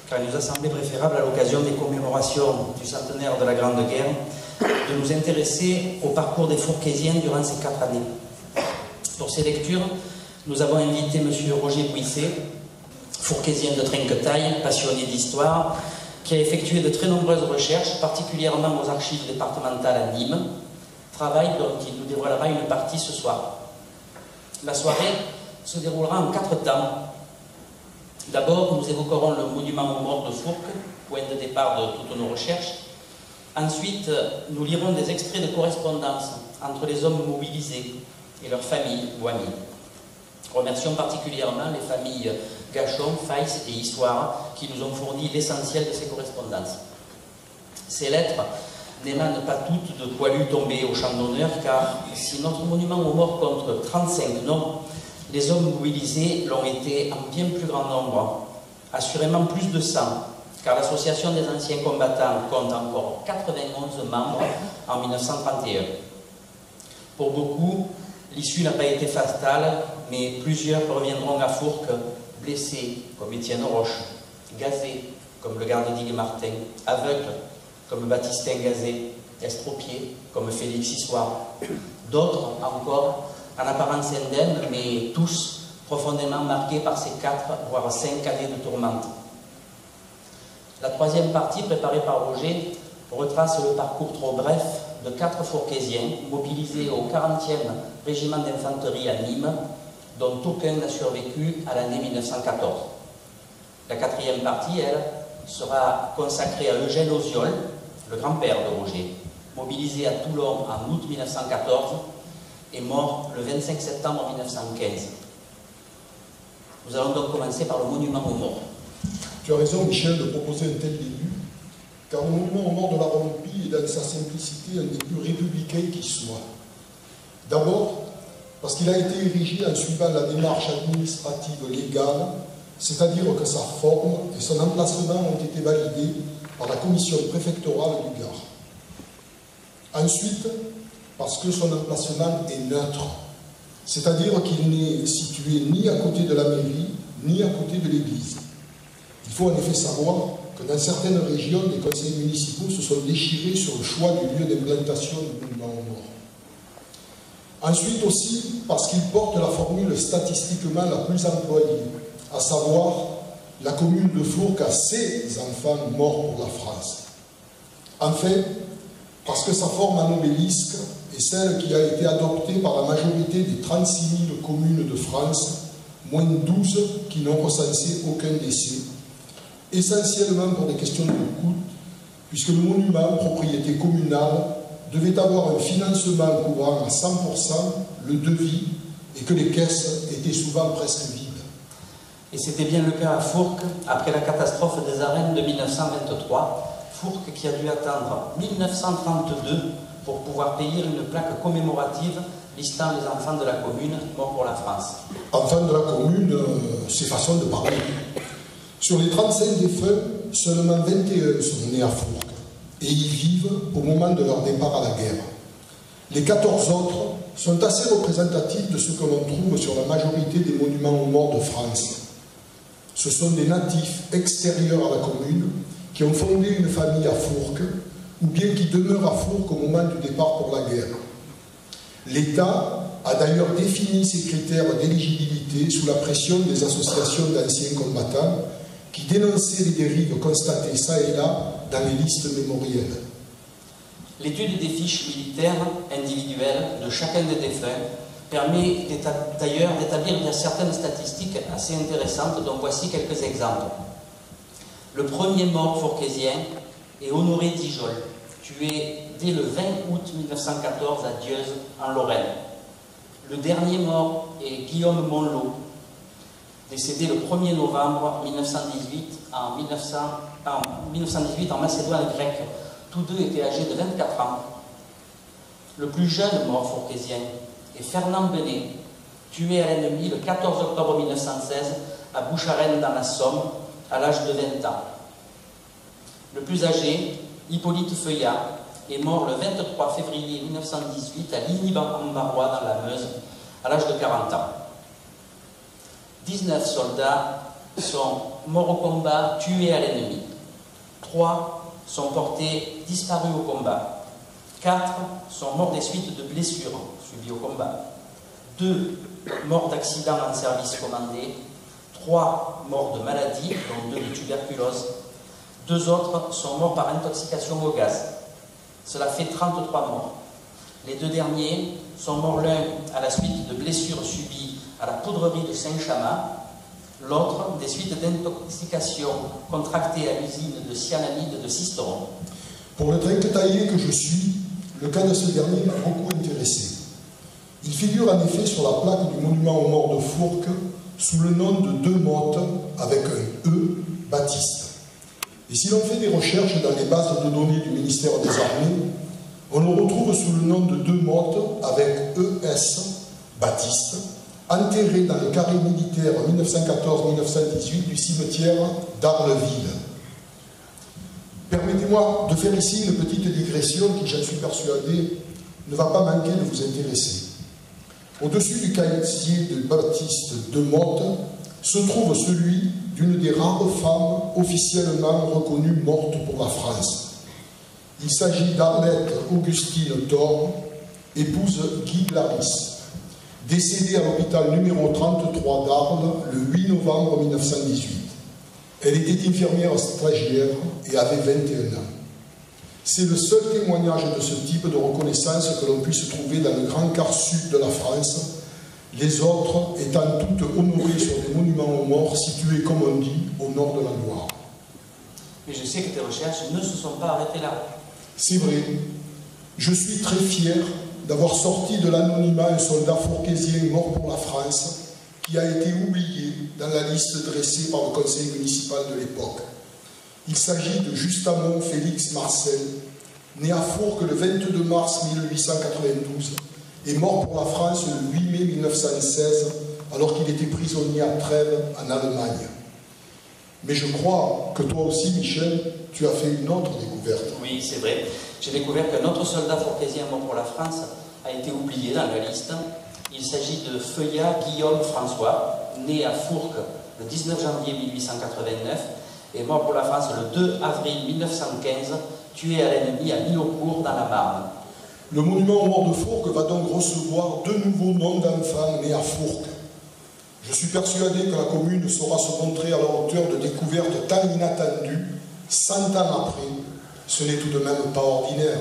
car il nous a semblé préférable, à l'occasion des commémorations du centenaire de la Grande Guerre, de nous intéresser au parcours des Fourquésiens durant ces 4 années. Pour ces lectures, nous avons invité M. Roger Bouisset, Fourquésien de Trinquetaille, passionné d'histoire, qui a effectué de très nombreuses recherches, particulièrement aux archives départementales à Nîmes, travail dont il nous dévoilera une partie ce soir. La soirée se déroulera en 4 temps. D'abord, nous évoquerons le monument aux morts de Fourques, point de départ de toutes nos recherches. Ensuite, nous lirons des extraits de correspondance entre les hommes mobilisés et leurs familles ou amis. Remercions particulièrement les familles Gachon, Faïs et Histoire qui nous ont fourni l'essentiel de ces correspondances. Ces lettres n'émanent pas toutes de poilus tombés au champ d'honneur, car si notre monument aux morts compte 35 noms, les hommes mobilisés l'ont été en bien plus grand nombre, assurément plus de 100, car l'association des anciens combattants compte encore 91 membres en 1931. Pour beaucoup, l'issue n'a pas été fatale, mais plusieurs reviendront à Fourques blessés, comme Étienne Roche, gazés, comme le garde-digue Martin, aveugles, comme Baptistin Gazet, estropiés, comme Félix Histoire. D'autres encore, en apparence indemnes, mais tous profondément marqués par ces 4, voire 5 années de tourmente. La troisième partie, préparée par Roger, retrace le parcours trop bref de 4 Fourquésiens mobilisés au 40e régiment d'infanterie à Nîmes, dont aucun n'a survécu à l'année 1914. La 4e partie, elle, sera consacrée à Eugène Oziol, le grand-père de Roger, mobilisé à Toulon en août 1914 et mort le 25 septembre 1915. Nous allons donc commencer par le monument aux morts. Tu as raison, Michel, de proposer un tel début, car le monument aux morts de la Romandie est dans sa simplicité un des plus républicains qui soit. D'abord, parce qu'il a été érigé en suivant la démarche administrative légale, c'est-à-dire que sa forme et son emplacement ont été validés par la commission préfectorale du Gard. Ensuite, parce que son emplacement est neutre, c'est-à-dire qu'il n'est situé ni à côté de la mairie, ni à côté de l'église. Il faut en effet savoir que dans certaines régions, les conseils municipaux se sont déchirés sur le choix du lieu d'implantation du monument aux morts. Ensuite aussi, parce qu'il porte la formule statistiquement la plus employée, à savoir la commune de Fourques a ses enfants morts pour la France. Enfin, parce que sa forme en obélisque est celle qui a été adoptée par la majorité des 36 000 communes de France, moins 12 qui n'ont recensé aucun décès, essentiellement pour des questions de coût, puisque le monument, propriété communale, devait avoir un financement couvrant à 100% le devis et que les caisses étaient souvent presque vides. Et c'était bien le cas à Fourques, après la catastrophe des arènes de 1923, Fourques qui a dû attendre 1932 pour pouvoir payer une plaque commémorative listant les enfants de la commune morts pour la France. Enfants de la commune, c'est façon de parler. Sur les 35 défunts, seulement 21 sont nés à Fourques et y vivent au moment de leur départ à la guerre. Les 14 autres sont assez représentatifs de ce que l'on trouve sur la majorité des monuments aux morts de France. Ce sont des natifs extérieurs à la commune qui ont fondé une famille à Fourques ou bien qui demeurent à Fourques au moment du départ pour la guerre. L'État a d'ailleurs défini ses critères d'éligibilité sous la pression des associations d'anciens combattants qui dénonçaient les dérives constatées ça et là dans les listes mémorielles. L'étude des fiches militaires individuelles de chacun des défunts permet d'ailleurs d'établir certaines statistiques assez intéressantes, dont voici quelques exemples. Le premier mort fourquésien est Honoré Dijol, tué dès le 20 août 1914 à Dieuze, en Lorraine. Le dernier mort est Guillaume Monlot, décédé le 1er novembre 1918 en Macédoine grecque. Tous deux étaient âgés de 24 ans. Le plus jeune mort fourquésien est Fernand Benet, tué à l'ennemi le 14 octobre 1916 à Boucharène dans la Somme, à l'âge de 20 ans. Le plus âgé, Hippolyte Feuillat, est mort le 23 février 1918 à Ligny-en-Barrois dans la Meuse, à l'âge de 40 ans. 19 soldats sont morts au combat, tués à l'ennemi. 3 sont portés disparus au combat. 4 sont morts des suites de blessures subies au combat. 2 morts d'accidents en service commandé. 3 morts de maladie, dont 2 de tuberculose. 2 autres sont morts par intoxication au gaz. Cela fait 33 morts. Les 2 derniers sont morts, l'un à la suite de blessures subies à la poudrerie de Saint-Chamas, l'autre des suites d'intoxication contractées à l'usine de cyanamide de Sisteron. Pour le trinquetaillé que je suis, le cas de ce dernier m'a beaucoup intéressé. Il figure en effet sur la plaque du monument aux morts de Fourques sous le nom de Demotte avec un E, Baptiste. Et si l'on fait des recherches dans les bases de données du ministère des Armées, on le retrouve sous le nom de Demotte avec ES, Baptiste, enterré dans le carré militaire 1914-1918 du cimetière d'Arleville. Permettez-moi de faire ici une petite digression qui, j'en suis persuadé, ne va pas manquer de vous intéresser. Au-dessus du casier de Baptiste Demotte se trouve celui d'une des rares femmes officiellement reconnues mortes pour la France. Il s'agit d'Arlette Augustine Thorne, épouse Guy Glaris, décédée à l'hôpital numéro 33 d'Arles le 8 novembre 1918. Elle était infirmière stagiaire et avait 21 ans. C'est le seul témoignage de ce type de reconnaissance que l'on puisse trouver dans le grand quart sud de la France, les autres étant toutes honorées sur des monuments aux morts situés, comme on dit, au nord de la Loire. Mais je sais que tes recherches ne se sont pas arrêtées là. C'est vrai. Je suis très fier d'avoir sorti de l'anonymat un soldat fourquésien mort pour la France qui a été oublié dans la liste dressée par le conseil municipal de l'époque. Il s'agit de Justamont Félix Marcel, né à Fourques le 22 mars 1892 et mort pour la France le 8 mai 1916 alors qu'il était prisonnier à Trèves en Allemagne. Mais je crois que toi aussi, Michel, tu as fait une autre découverte. Oui, c'est vrai. J'ai découvert qu'un autre soldat fourquésien mort pour la France a été oublié dans la liste. Il s'agit de Feuillat Guillaume François, né à Fourques le 19 janvier 1889 et mort pour la France le 2 avril 1915, tué à l'ennemi à Miaucourt dans la Marne. Le monument aux morts de Fourques va donc recevoir 2 nouveaux noms d'enfants nés à Fourques. Je suis persuadé que la commune saura se montrer à la hauteur de découvertes tant inattendues, 100 ans après. Ce n'est tout de même pas ordinaire.